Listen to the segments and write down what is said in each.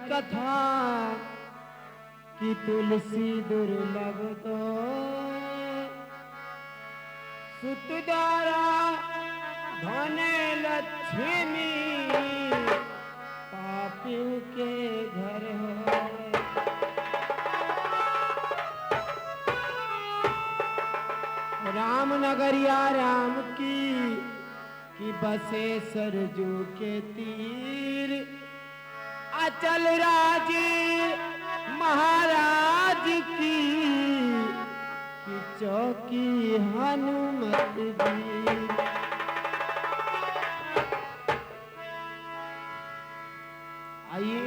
कथा कि तुलसी दुर्लभ तो सुतदारा धन लक्ष्मी पापियों के घर है। राम नगरिया राम की बसे सरजू के तीर अचल राज महाराज की चौकी हनुमत दी। आइए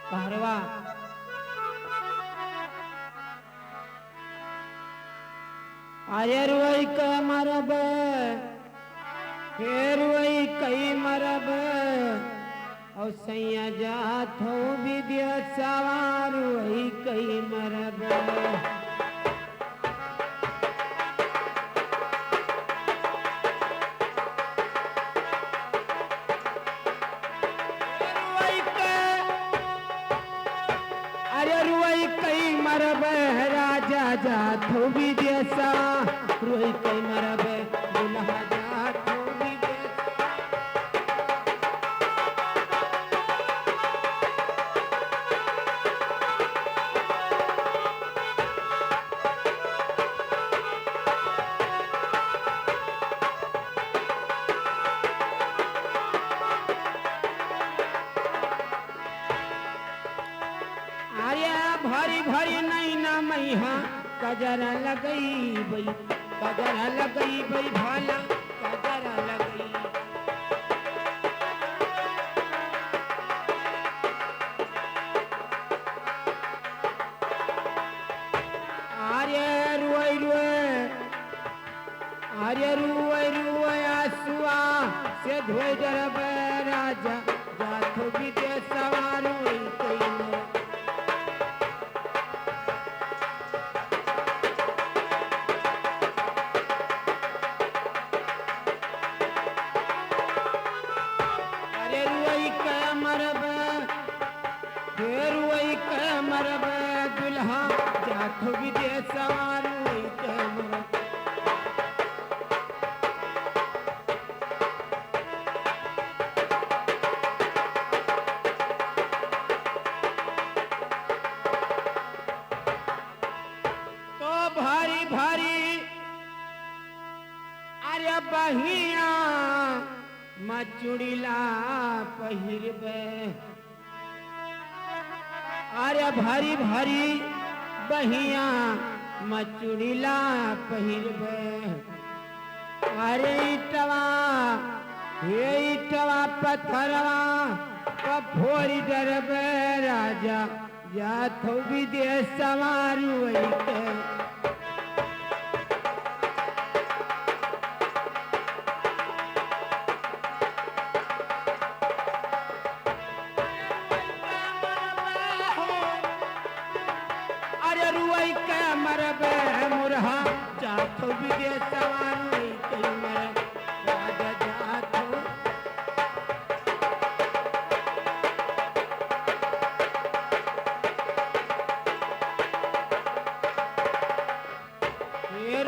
कहरवा आयर वही का मरब फिर वही कई मरब और सैया जात हो विद्या सवार वही कई मरब। अरे रुई कई मरब राजा जात हो विद्या सवार रुई कई मरब दुल्हा जात हो विद्या। भरी भरी नहीं ना मैहा कजरा लगई बई कजरा लगई बई भाला कजरा लगई। आर्य रुई रुई आर्य रुई रुई आसुआ से धोई डरब राजा जाथो विदेश सवार हुई कोई दुल्हा जाथो विदेश सवार हुई कैमरा। तो भारी भारी अरे बहिया मचुड़ीला पहिरबे अरे भारी भारी बहिया मचुड़ीला पहिरबे। अरे इटवा पत्थरवा फोड़ी डरबे राजा जाथो विदेश सवार हुई के। रुई के मरब मुरहा जाथो विदेश सवार हुई कई मरब राजा जाथो।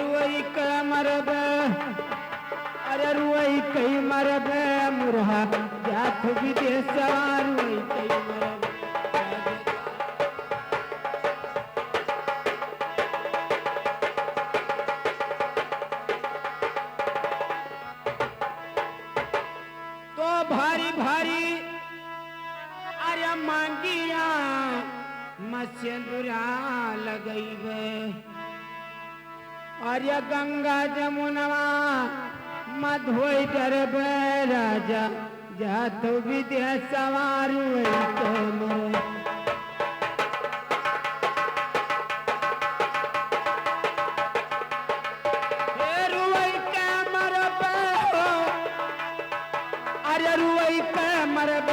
रुई के मरब अरे रुई कई मरब मुरहा जाथो विदेश सवार हुई कई मरब। भारी भारी अरे मांगिया मत्स्यंदुरा लगैबे अरे गंगा जमुनवा मधोई डरबे राजा जाथो विदेश सवार हुई कैमरा। रुई के मरब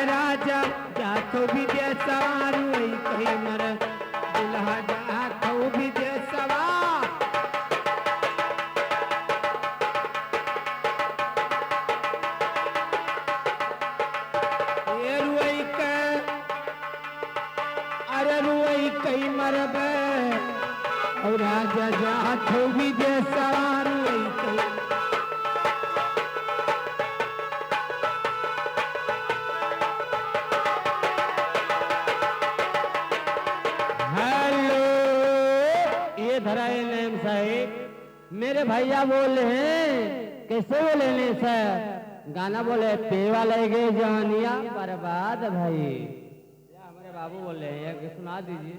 राजा जाथो विदेश सवार हुई कई मरब दुल्हा जाथो विदेश सवार। करबे और राजा जाथो विदेश सवार वैसे धराए नेम साहेब मेरे भैया बोले हैं कैसे बोले ने सर गाना बोले पेवा लगे जानिया बर्बाद भाई हमारे बाबू बोले हैं ये सुना दीजिए।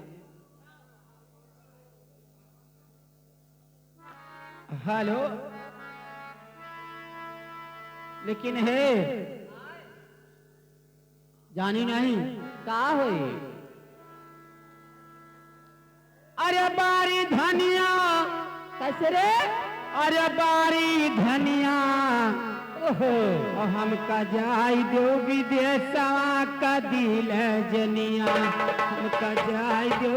हेलो लेकिन है जानी नहीं का हुई अरे बारी धनिया कैसे रे अरे बारी धनिया ओहो हमका जाई दो विदेशवा का दिल जनिया हमका जाई दो